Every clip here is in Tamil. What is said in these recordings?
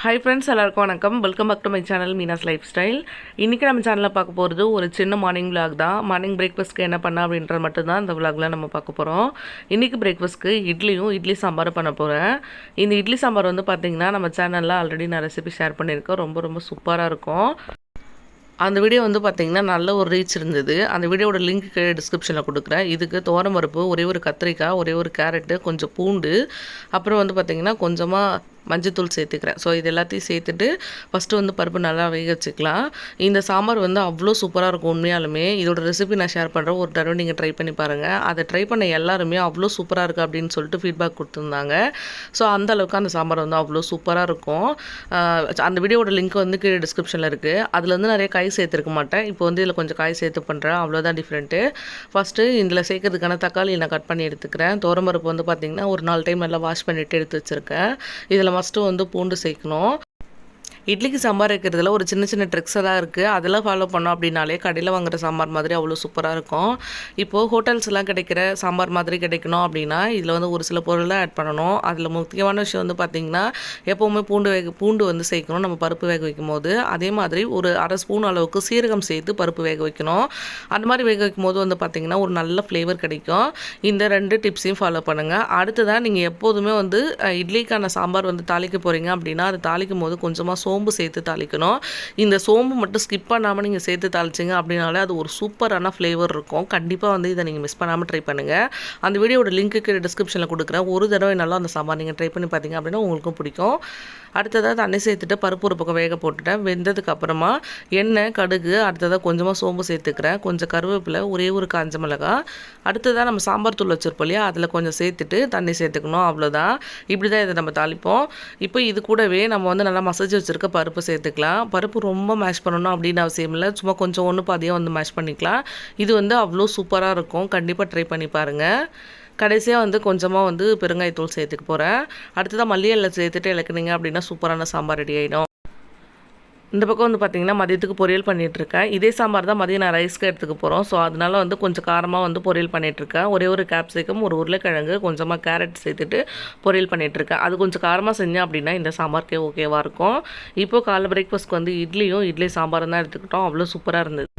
Hi friends, எல்லாருக்கும் வணக்கம். Welcome back to my channel Meena's life style. இன்றைக்கி நம்ம சேனலில் பார்க்க போகிறது ஒரு சின்ன மார்னிங் விளாக் தான். மார்னிங் பிரேக்ஃபாஸ்ட்க்கு என்ன பண்ண அப்படின்றது மட்டும்தான் இந்த விளாகில் நம்ம பார்க்க போகிறோம். இன்றைக்கி பிரேக்ஃபாஸ்ட்க்கு இட்லி சாம்பார் பண்ண போகிறேன். இந்த இட்லி சாம்பார் வந்து பார்த்திங்கன்னா நம்ம சேனலில் ஆல்ரெடி நான் ரெசிபி ஷேர் பண்ணியிருக்கேன். ரொம்ப சூப்பராக இருக்கும். அந்த வீடியோ வந்து பார்த்திங்கன்னா நல்ல ஒரு ரீச் இருந்தது. அந்த வீடியோட லிங்க் டிஸ்கிரிப்ஷனில் கொடுக்குறேன். இதுக்கு துவரம் பருப்பு, ஒரே ஒரு கத்திரிக்காய், ஒரே ஒரு கேரட்டு, கொஞ்சம் பூண்டு, அப்புறம் வந்து பார்த்திங்கன்னா கொஞ்சமாக மஞ்சத்தூள் சேர்த்துக்கிறேன். ஸோ இது எல்லாத்தையும் சேர்த்துட்டு ஃபஸ்ட்டு வந்து பருப்பு நல்லா வேக வச்சுக்கலாம். இந்த சாம்பார் வந்து அவ்வளோ சூப்பராக இருக்கும். உண்மையாலுமே இதோட ரெசிபி நான் ஷேர் பண்ணுறேன். ஒரு தடவை நீங்கள் ட்ரை பண்ணி பாருங்கள். அதை ட்ரை பண்ண எல்லாருமே அவ்வளோ சூப்பராக இருக்குது அப்படின்னு சொல்லிட்டு ஃபீட்பேக் கொடுத்துருந்தாங்க. ஸோ அந்தளவுக்கு அந்த சாம்பார் வந்து அவ்வளோ சூப்பராக இருக்கும். அந்த வீடியோட லிங்க் வந்து கீழே டிஸ்கிரிப்ஷனில் இருக்குது. அதில் வந்து நிறைய காய் சேர்த்துருக்க மாட்டேன். இப்போ வந்து இதில் கொஞ்சம் காய் சேர்த்து பண்ணுறேன். அவ்வளோதான் டிஃப்ரெண்ட்டு. ஃபஸ்ட்டு இதில் சேர்க்கறதுக்கான தக்காளி நான் கட் பண்ணி எடுத்துக்கிறேன். துவரம்பருப்பு வந்து பார்த்திங்கன்னா ஒரு 4 டைம் நல்லா வாஷ் பண்ணிவிட்டு எடுத்து வச்சுருக்கேன். இதில் ஃபஸ்ட்டு வந்து பூண்டு சேர்க்கணும். இட்லிக்கு சாம்பார் வைக்கிறதுல ஒரு சின்ன ட்ரிக்ஸ் எல்லாம் இருக்குது. அதெல்லாம் ஃபாலோ பண்ணோம் அப்படின்னாலே கடையில் வாங்குகிற சாம்பார் மாதிரி அவ்வளோ சூப்பராக இருக்கும். இப்போது ஹோட்டல்ஸ்லாம் கிடைக்கிற சாம்பார் மாதிரி கிடைக்கணும் அப்படின்னா இதில் வந்து ஒரு சில பொருளை ஆட் பண்ணணும். அதில் முக்கியமான விஷயம் வந்து பார்த்திங்கன்னா எப்போவுமே பூண்டு வந்து சேர்க்கணும் நம்ம பருப்பு வேக வைக்கும் போது. அதே மாதிரி ஒரு அரை ஸ்பூன் அளவுக்கு சீரகம் சேர்த்து பருப்பு வேக வைக்கணும். அந்த மாதிரி வேக வைக்கும் போது வந்து பார்த்திங்கன்னா ஒரு நல்ல ஃப்ளேவர் கிடைக்கும். இந்த 2 டிப்ஸையும் ஃபாலோ பண்ணுங்கள். அடுத்ததான் நீங்கள் எப்போதுமே வந்து இட்லிக்கான சாம்பார் வந்து தாளிக்க போகிறீங்க அப்படின்னா அது தாளிக்கும் போது கொஞ்சமாக சோம்பு சேர்த்து தாளிக்கணும். இந்த சோம்பு மட்டும் ஸ்கிப் பண்ணாமல் நீங்கள் சேர்த்து தாளிச்சிங்க அப்படின்னாலே அது ஒரு சூப்பரான ஃப்ளேவர் இருக்கும். கண்டிப்பாக வந்து இதை நீங்கள் மிஸ் பண்ணாமல் ட்ரை பண்ணுங்கள். அந்த வீடியோட லிங்க்கு டிஸ்கிரிப்ஷனில் கொடுக்குறேன். ஒரு தடவை நல்லா அந்த சாம்பார் நீங்கள் ட்ரை பண்ணி பார்த்தீங்க அப்படின்னா உங்களுக்கும் பிடிக்கும். அடுத்ததாக தண்ணி சேர்த்துட்டு பருப்பு ஒரு பக்கம் வேக போட்டுட்டேன். வெந்ததுக்கு அப்புறமா எண்ணெய், கடுகு, அடுத்ததாக கொஞ்சமாக சோம்பு சேர்த்துக்கிறேன். கொஞ்சம் கருவேப்பிலை, ஒரே ஒரு காஞ்ச மிளகாய். அடுத்ததாக நம்ம சாம்பார் தூள் வச்சுருப்போம் இல்லையா, அதில் கொஞ்சம் சேர்த்துட்டு தண்ணி சேர்த்துக்கணும். அவ்வளோதான். இப்படி தான் இதை நம்ம தாளிப்போம். இப்போ இது கூடவே நம்ம வந்து நல்லா மசிச்சு வச்சுருக்க பருப்பு சேர்த்துக்கலாம். பருப்பு ரொம்ப மேஷ் பண்ணணும் அப்படின்னு அவசியம் இல்லை. சும்மா கொஞ்சம் ஒன்று பாதியாக வந்து மேஷ் பண்ணிக்கலாம். இது வந்து அவ்வளோ சூப்பராக இருக்கும். கண்டிப்பாக ட்ரை பண்ணி பாருங்கள். கடைசியாக வந்து கொஞ்சமாக வந்து பெருங்காயத்தூள் சேர்த்துக்க போகிறேன். அடுத்ததாக மல்லி இலை சேர்த்துட்டு இலக்குனீங்க அப்படின்னா சூப்பரான சாம்பார் ரெடி ஆகிடும். இந்த பக்கம் வந்து பார்த்திங்கன்னா மதியத்துக்கு பொரியல் பண்ணிகிட்ருக்கேன். இதே சாம்பார் தான் மதியம் நான் ரைஸ்க்கு எடுத்துக்க போகிறோம். ஸோ அதனால வந்து கொஞ்சம் காரமாக வந்து பொரியல் பண்ணிகிட்ருக்கேன். ஒரே ஒரு கேப்சிகம், ஒரு உருளைக்கிழங்கு, கொஞ்சமாக கேரட் சேர்த்துட்டு பொரியல் பண்ணிகிட்ருக்கேன். அது கொஞ்சம் காரமாக செஞ்சேன் அப்படின்னா இந்த சாம்பார்க்கே ஓகேவாக இருக்கும். இப்போது காலைல பிரேக்ஃபாஸ்ட்க்கு வந்து இட்லி சாம்பாரும் தான் எடுத்துக்கிட்டோம். அவ்வளோ சூப்பராக இருந்தது.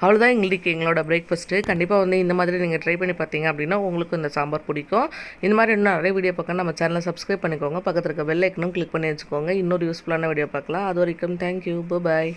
அவ்வளோதான் எங்களோட பிரேக்ஃபாஸ்ட்டு. கண்டிப்பாக வந்து இந்த மாதிரி நீங்கள் ட்ரை பண்ணி பார்த்தீங்க அப்படின்னா உங்களுக்கு இந்த சாம்பார் பிடிக்கும். இந்த மாதிரி இன்னும் நிறைய வீடியோ பார்க்க நம்ம சேனலை சப்ஸ்கிரைப் பண்ணிக்கோங்க. பக்கத்தில் இருக்க பெல் ஐக்கனும் கிளிக் பண்ணி வச்சுக்கோங்க. இன்னொரு யூஸ்ஃபுல்லான வீடியோ பார்க்கலாம். அது வரைக்கும் தேங்க்யூ. பாய்.